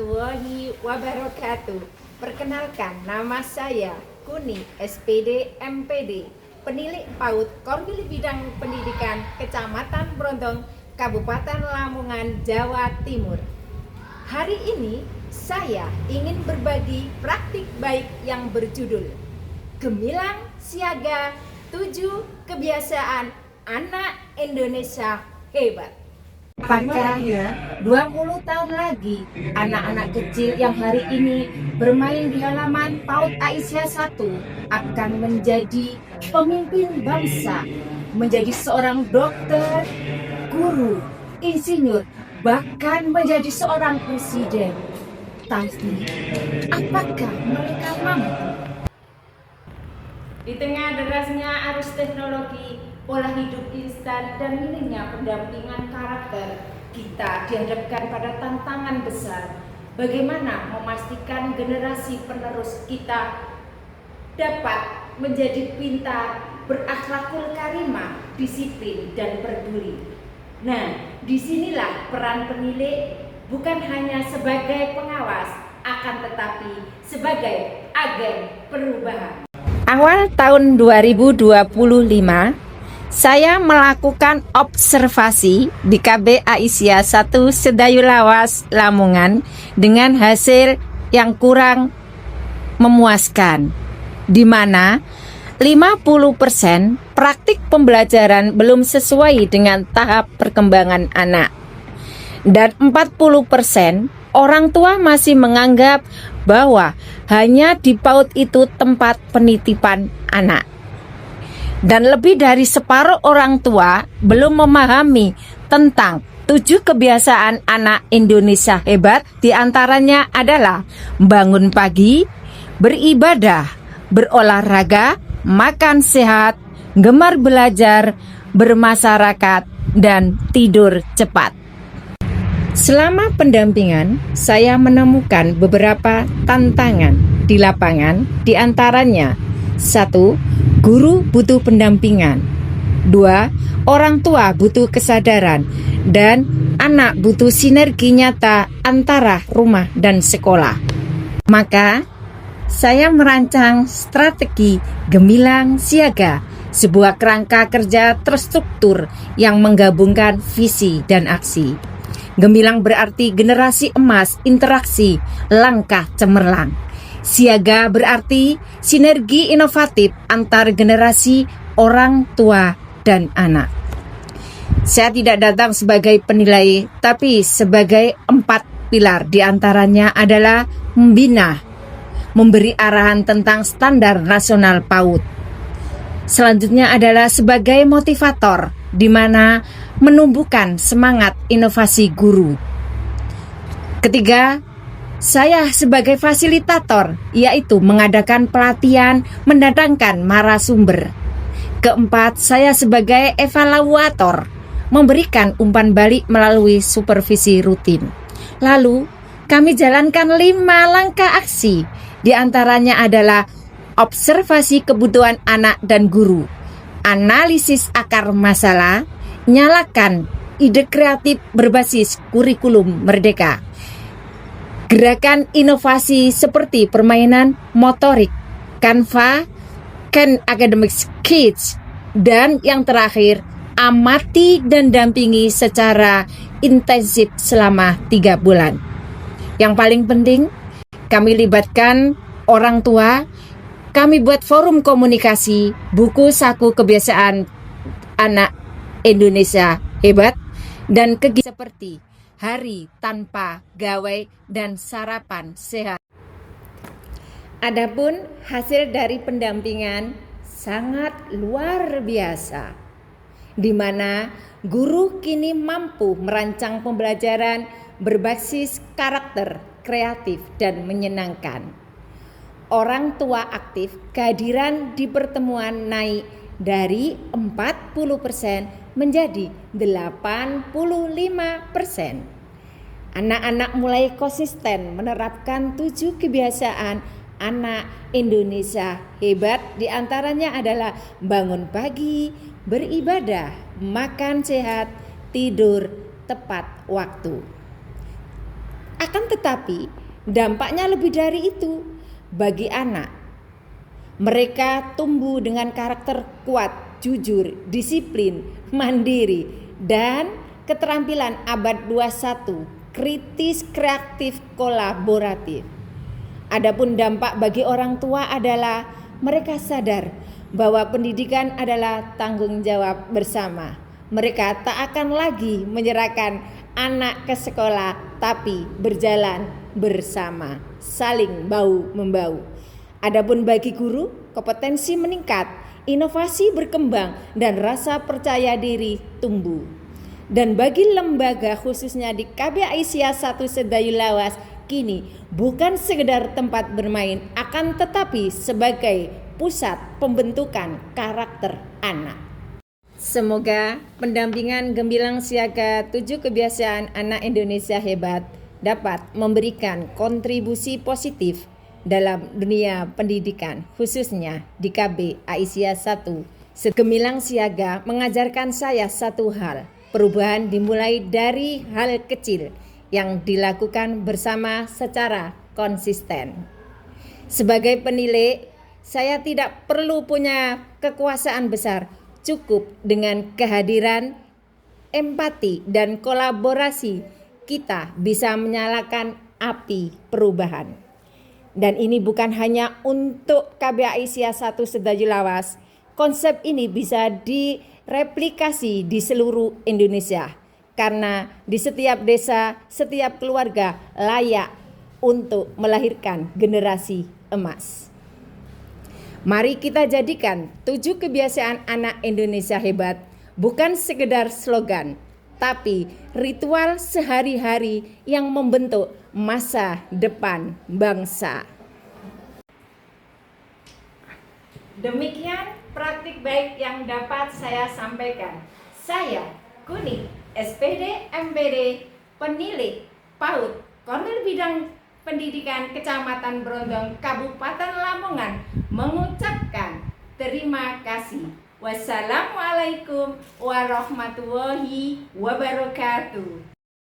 warahmatullahi wabarakatuh. Perkenalkan, nama saya Kuni, SPD MPD, penilik PAUD Korwil Bidang Pendidikan Kecamatan Brondong, Kabupaten Lamongan, Jawa Timur. Hari ini saya ingin berbagi praktik baik yang berjudul Gemilang Siaga 7 Kebiasaan Anak Indonesia Hebat. Apakah 20 tahun lagi anak-anak kecil yang hari ini bermain di halaman PAUD Aisyah 1 akan menjadi pemimpin bangsa, menjadi seorang dokter, guru, insinyur, bahkan menjadi seorang presiden? Tapi apakah mereka mampu? Di tengah derasnya arus teknologi, pola hidup instan, dan minimnya pendampingan karakter, kita dihadapkan pada tantangan besar. Bagaimana memastikan generasi penerus kita dapat menjadi pintar, berakhlakul karimah, disiplin, dan peduli. Nah, disinilah peran penilik bukan hanya sebagai pengawas, akan tetapi sebagai agen perubahan. Awal tahun 2025, saya melakukan observasi di KB Aisyah 1 Sedayu Lawas, Lamongan dengan hasil yang kurang memuaskan, di mana 50% praktik pembelajaran belum sesuai dengan tahap perkembangan anak, dan 40% orang tua masih menganggap bahwa hanya di PAUD itu tempat penitipan anak. Dan lebih dari separuh orang tua belum memahami tentang 7 kebiasaan anak Indonesia hebat. Di antaranya adalah bangun pagi, beribadah, berolahraga, makan sehat, gemar belajar, bermasyarakat, dan tidur cepat. Selama pendampingan, saya menemukan beberapa tantangan di lapangan, di antaranya 1. Guru butuh pendampingan. 2. Orang tua butuh kesadaran. Dan anak butuh sinergi nyata antara rumah dan sekolah. Maka, saya merancang strategi Gemilang Siaga, sebuah kerangka kerja terstruktur yang menggabungkan visi dan aksi. Gemilang berarti generasi emas, interaksi, langkah cemerlang. Siaga berarti sinergi inovatif antar generasi orang tua dan anak. Saya tidak datang sebagai penilai, tapi sebagai 4 pilar. Di antaranya adalah membina, memberi arahan tentang standar nasional PAUD. Selanjutnya adalah sebagai motivator, di mana menumbuhkan semangat inovasi guru. Ketiga, saya sebagai fasilitator, yaitu mengadakan pelatihan, mendatangkan narasumber. Keempat, saya sebagai evaluator, memberikan umpan balik melalui supervisi rutin. Lalu, kami jalankan 5 langkah aksi, di antaranya adalah observasi kebutuhan anak dan guru, analisis akar masalah, nyalakan ide kreatif berbasis kurikulum merdeka, gerakan inovasi seperti permainan motorik, Canva, Khan Academic Kids, dan yang terakhir, amati dan dampingi secara intensif selama 3 bulan. Yang paling penting, kami libatkan orang tua, kami buat forum komunikasi, buku saku kebiasaan anak Indonesia hebat, dan kegiatan seperti hari tanpa gawai dan sarapan sehat. Adapun hasil dari pendampingan sangat luar biasa, di mana guru kini mampu merancang pembelajaran berbasis karakter, kreatif, dan menyenangkan. Orang tua aktif, kehadiran di pertemuan naik dari 40% menjadi 85%. Anak-anak mulai konsisten menerapkan 7 kebiasaan anak Indonesia hebat. Di antaranya adalah bangun pagi, beribadah, makan sehat, tidur tepat waktu. Akan tetapi, dampaknya lebih dari itu bagi anak. Mereka tumbuh dengan karakter kuat, jujur, disiplin, mandiri, dan keterampilan abad 21, kritis, kreatif, kolaboratif. Adapun dampak bagi orang tua adalah mereka sadar bahwa pendidikan adalah tanggung jawab bersama. Mereka tak akan lagi menyerahkan anak ke sekolah, tapi berjalan bersama, saling bahu-membahu. Adapun bagi guru, kompetensi meningkat, inovasi berkembang, dan rasa percaya diri tumbuh. Dan bagi lembaga khususnya di KB Aisyah 1 Sedayu Lawas, kini bukan sekedar tempat bermain, akan tetapi sebagai pusat pembentukan karakter anak. Semoga pendampingan Gemilang Siaga 7 Kebiasaan Anak Indonesia Hebat dapat memberikan kontribusi positif dalam dunia pendidikan, khususnya di KB Aisyah 1. Gemilang Siaga mengajarkan saya satu hal, perubahan dimulai dari hal kecil yang dilakukan bersama secara konsisten. Sebagai penilai, saya tidak perlu punya kekuasaan besar, cukup dengan kehadiran, empati, dan kolaborasi kita bisa menyalakan api perubahan. Dan ini bukan hanya untuk KB Aisyah 1 Sedayu Lawas. Konsep ini bisa direplikasi di seluruh Indonesia. Karena di setiap desa, setiap keluarga layak untuk melahirkan generasi emas. Mari kita jadikan 7 kebiasaan anak Indonesia hebat bukan sekedar slogan, tapi ritual sehari-hari yang membentuk masa depan bangsa. Demikian praktik baik yang dapat saya sampaikan. Saya Kuning, SPD MPD, Penilik PAUD, Kornil Bidang Pendidikan Kecamatan Brondong, Kabupaten Lamongan, mengucapkan terima kasih. Wassalamualaikum warahmatullahi wabarakatuh.